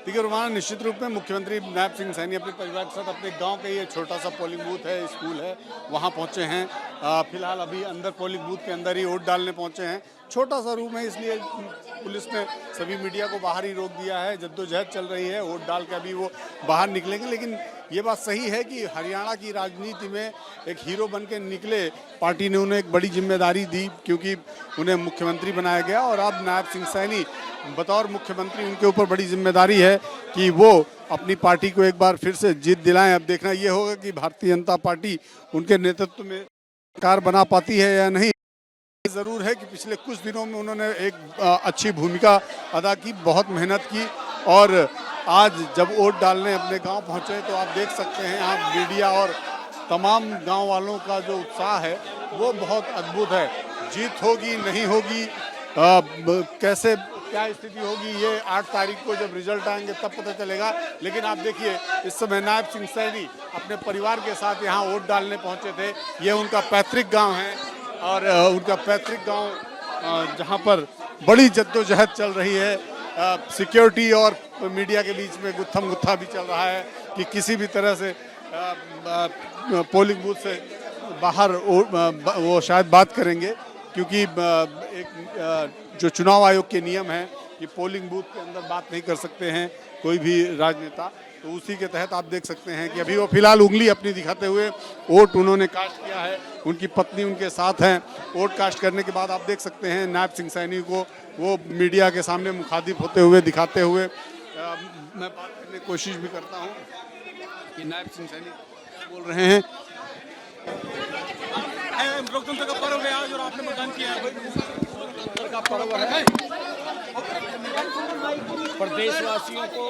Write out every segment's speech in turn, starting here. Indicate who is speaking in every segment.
Speaker 1: देखिए रोमाना निश्चित रूप में मुख्यमंत्री नायब सिंह सैनी अपने परिवार के साथ अपने गांव का ये छोटा सा पोलिंग बूथ है, स्कूल है, वहां पहुंचे हैं। फिलहाल अभी अंदर पोलिंग बूथ के अंदर ही वोट डालने पहुंचे हैं। छोटा सा रूम है, इसलिए पुलिस ने सभी मीडिया को बाहर ही रोक दिया है। जद्दोजहद चल रही है, वोट डाल के अभी वो बाहर निकलेंगे। लेकिन ये बात सही है कि हरियाणा की राजनीति में एक हीरो बन के निकले। पार्टी ने उन्हें एक बड़ी जिम्मेदारी दी क्योंकि उन्हें मुख्यमंत्री बनाया गया और अब नायब सिंह सैनी बतौर मुख्यमंत्री उनके ऊपर बड़ी जिम्मेदारी है कि वो अपनी पार्टी को एक बार फिर से जीत दिलाएं। अब देखना ये होगा कि भारतीय जनता पार्टी उनके नेतृत्व में सरकार बना पाती है या नहीं। जरूर है कि पिछले कुछ दिनों में उन्होंने एक अच्छी भूमिका अदा की, बहुत मेहनत की और आज जब वोट डालने अपने गांव पहुंचे तो आप देख सकते हैं यहाँ मीडिया और तमाम गांव वालों का जो उत्साह है वो बहुत अद्भुत है। जीत होगी नहीं होगी, कैसे क्या स्थिति होगी, ये 8 तारीख को जब रिजल्ट आएंगे तब पता चलेगा। लेकिन आप देखिए इस समय नायब सिंह सैनी अपने परिवार के साथ यहाँ वोट डालने पहुंचे थे। ये उनका पैतृक गांव है और उनका पैतृक गांव जहां पर बड़ी जद्दोजहद चल रही है। सिक्योरिटी और मीडिया के बीच में गुत्थम गुत्था भी चल रहा है कि किसी भी तरह से पोलिंग बूथ से बाहर वो शायद बात करेंगे क्योंकि एक जो चुनाव आयोग के नियम है कि पोलिंग बूथ के अंदर बात नहीं कर सकते हैं कोई भी राजनेता, तो उसी के तहत आप देख सकते हैं कि अभी वो फिलहाल उंगली अपनी दिखाते हुए वोट उन्होंने कास्ट किया है। उनकी पत्नी उनके साथ हैं। वोट कास्ट करने के बाद आप देख सकते हैं नायब सिंह सैनी को वो मीडिया के सामने मुखातिब होते हुए दिखाते हुए। मैं बात करने की कोशिश भी करता हूँ कि नायब सिंह सैनी बोल रहे हैं।
Speaker 2: लोकतंत्र का पर्व है आज और आपने मतदान किया है। लोकतंत्र का पर्व है, प्रदेशवासियों को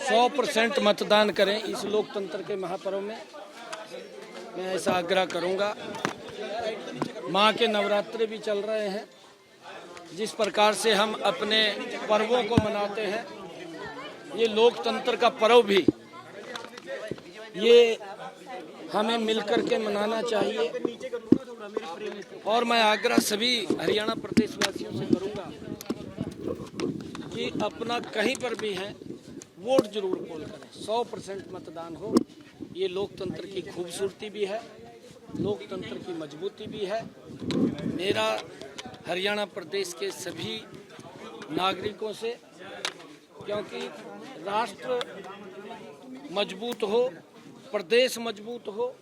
Speaker 2: 100% मतदान करें इस लोकतंत्र के महापर्व में। मैं ऐसा आग्रह करूंगा। माँ के नवरात्रे भी चल रहे हैं। जिस प्रकार से हम अपने पर्वों को मनाते हैं, ये लोकतंत्र का पर्व भी ये हमें मिलकर के मनाना चाहिए। और मैं आग्रह सभी हरियाणा प्रदेशवासियों से करूंगा कि अपना कहीं पर भी है वोट जरूर पोल करें, 100% मतदान हो। ये लोकतंत्र की खूबसूरती भी है, लोकतंत्र की मजबूती भी है। मेरा हरियाणा प्रदेश के सभी नागरिकों से, क्योंकि राष्ट्र मजबूत हो, प्रदेश मजबूत हो,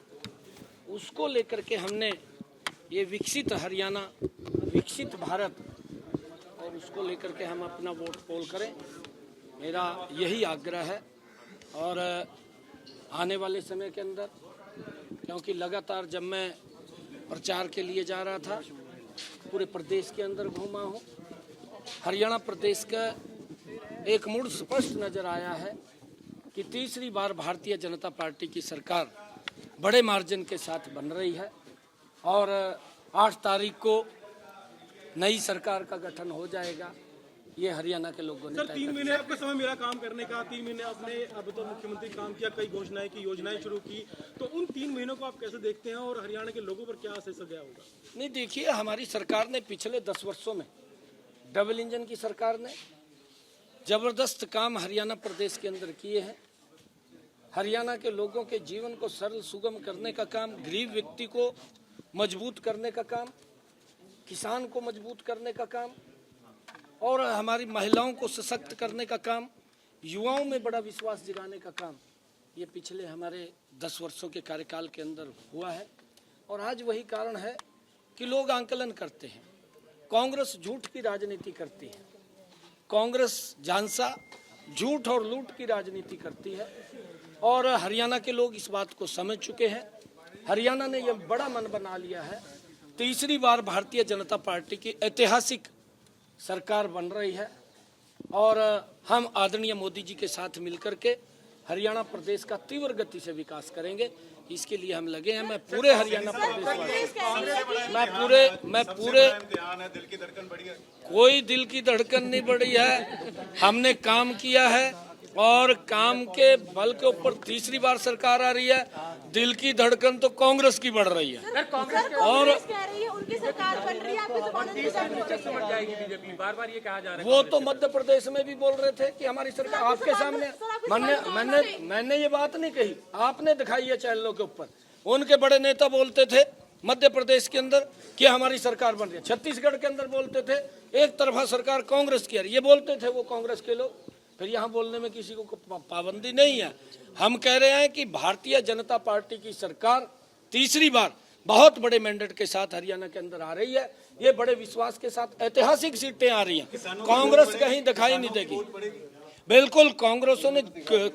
Speaker 2: उसको लेकर के हमने ये विकसित हरियाणा, विकसित भारत, और उसको लेकर के हम अपना वोट पोल करें, मेरा यही आग्रह है। और आने वाले समय के अंदर, क्योंकि लगातार जब मैं प्रचार के लिए जा रहा था पूरे प्रदेश के अंदर घूमा हूँ, हरियाणा प्रदेश का एक मूड स्पष्ट नजर आया है कि तीसरी बार भारतीय जनता पार्टी की सरकार बड़े मार्जिन के साथ बन रही है और 8 तारीख को नई सरकार का गठन हो जाएगा। ये हरियाणा के लोगों ने
Speaker 3: सर 3 महीने आपका समय मिला काम करने का। 3 महीने आपने अब तो मुख्यमंत्री काम किया, कई घोषणाएं की, योजनाएं शुरू की, तो उन 3 महीनों को आप कैसे देखते हैं और हरियाणा के लोगों पर क्या असर गया होगा?
Speaker 2: नहीं, देखिए, हमारी सरकार ने पिछले 10 वर्षों में, डबल इंजन की सरकार ने जबरदस्त काम हरियाणा प्रदेश के अंदर किए हैं। हरियाणा के लोगों के जीवन को सरल सुगम करने का काम, गरीब व्यक्ति को मजबूत करने का काम, किसान को मजबूत करने का काम और हमारी महिलाओं को सशक्त करने का काम, युवाओं में बड़ा विश्वास जगाने का काम, ये पिछले हमारे 10 वर्षों के कार्यकाल के अंदर हुआ है। और आज वही कारण है कि लोग आंकलन करते हैं, कांग्रेस झूठ की राजनीति करती है, कांग्रेस झांसा झूठ और लूट की राजनीति करती है और हरियाणा के लोग इस बात को समझ चुके हैं। हरियाणा ने यह बड़ा मन बना लिया है, तीसरी बार भारतीय जनता पार्टी की ऐतिहासिक सरकार बन रही है और हम आदरणीय मोदी जी के साथ मिलकर के हरियाणा प्रदेश का तीव्र गति से विकास करेंगे। इसके लिए हम लगे हैं। मैं पूरे हरियाणा प्रदेश मैं पूरे कोई दिल की धड़कन नहीं बढ़ी है। हमने काम किया है और काम के बल के ऊपर तीसरी बार सरकार आ रही है। दिल की धड़कन तो कांग्रेस की बढ़ रही है। और
Speaker 4: की सरकार बन रही है, आप इस बात
Speaker 5: समझ जाएगी बीजेपी, बार-बार ये कहा जा रहा है।
Speaker 2: वो तो मध्य प्रदेश में भी बोल रहे थे कि हमारी सरकार आपके सामने, मैंने ये बात नहीं कही, आपने दिखाई है चैनलों के ऊपर। उनके बड़े नेता बोलते थे मध्य प्रदेश के अंदर कि हमारी सरकार बन रही है, छत्तीसगढ़ के अंदर बोलते थे एक तरफा सरकार कांग्रेस की, ये बोलते थे वो कांग्रेस के लोग। फिर यहाँ बोलने में किसी को पाबंदी नहीं है। हम कह रहे हैं कि भारतीय जनता पार्टी की सरकार तीसरी बार बहुत बड़े मैंडेट के साथ हरियाणा के अंदर आ रही है। ये बड़े विश्वास के साथ ऐतिहासिक सीटें आ रही हैं, कांग्रेस कहीं दिखाई नहीं देगी। बिल्कुल कांग्रेसों ने,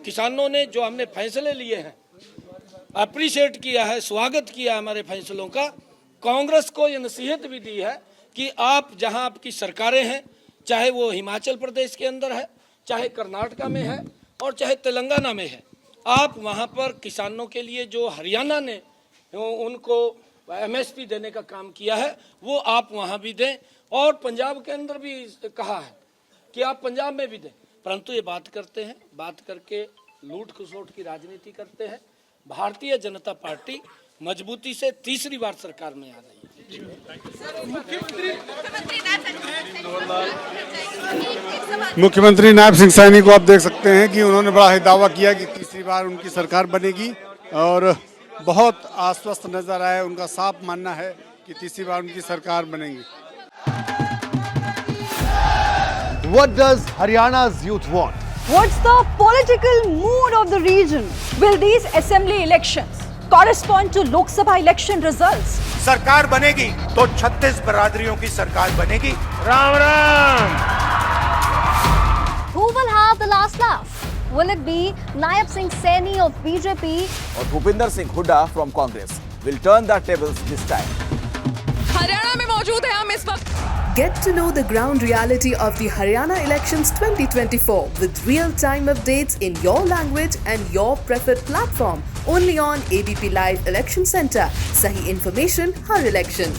Speaker 2: किसानों ने जो हमने फैसले लिए हैं अप्रिशिएट किया है, स्वागत किया हमारे फैसलों का। कांग्रेस को ये नसीहत भी दी है कि आप जहां आपकी सरकारें हैं, चाहे वो हिमाचल प्रदेश के अंदर है, चाहे कर्नाटका में है और चाहे तेलंगाना में है, आप वहां पर किसानों के लिए जो हरियाणा ने उनको एमएसपी देने का काम किया है वो आप वहां भी दें, और पंजाब के अंदर भी कहा है कि आप पंजाब में भी दें। परंतु ये बात करते हैं, बात करके लूट खसोट की राजनीति करते हैं। भारतीय जनता पार्टी मजबूती से तीसरी बार सरकार में आ रही है।
Speaker 1: मुख्यमंत्री नायब सिंह सैनी को आप देख सकते हैं कि उन्होंने बड़ा ही दावा किया कि तीसरी बार उनकी सरकार बनेगी और बहुत आश्वस्त नजर आए। उनका साफ मानना है कि तीसरी बार उनकी सरकार बनेगी।
Speaker 6: What does Haryana's youth want?
Speaker 4: What's the political mood of the region? Will these assembly elections correspond to Lok Sabha election results?
Speaker 7: सरकार बनेगी तो 36 बरादरियों की सरकार बनेगी। Ram Ram.
Speaker 8: Who will have the last laugh? Will it be Nayab Singh Saini of BJP
Speaker 9: or Bhupinder Singh Hooda from Congress? Will turn the tables this time.
Speaker 4: Haryana में मौजूद है हम इस वक्त।
Speaker 10: Get to know the ground reality of the Haryana elections 2024 with real-time updates in your language and your preferred platform. Only on ABP Live Election Center. Sahi information, har election.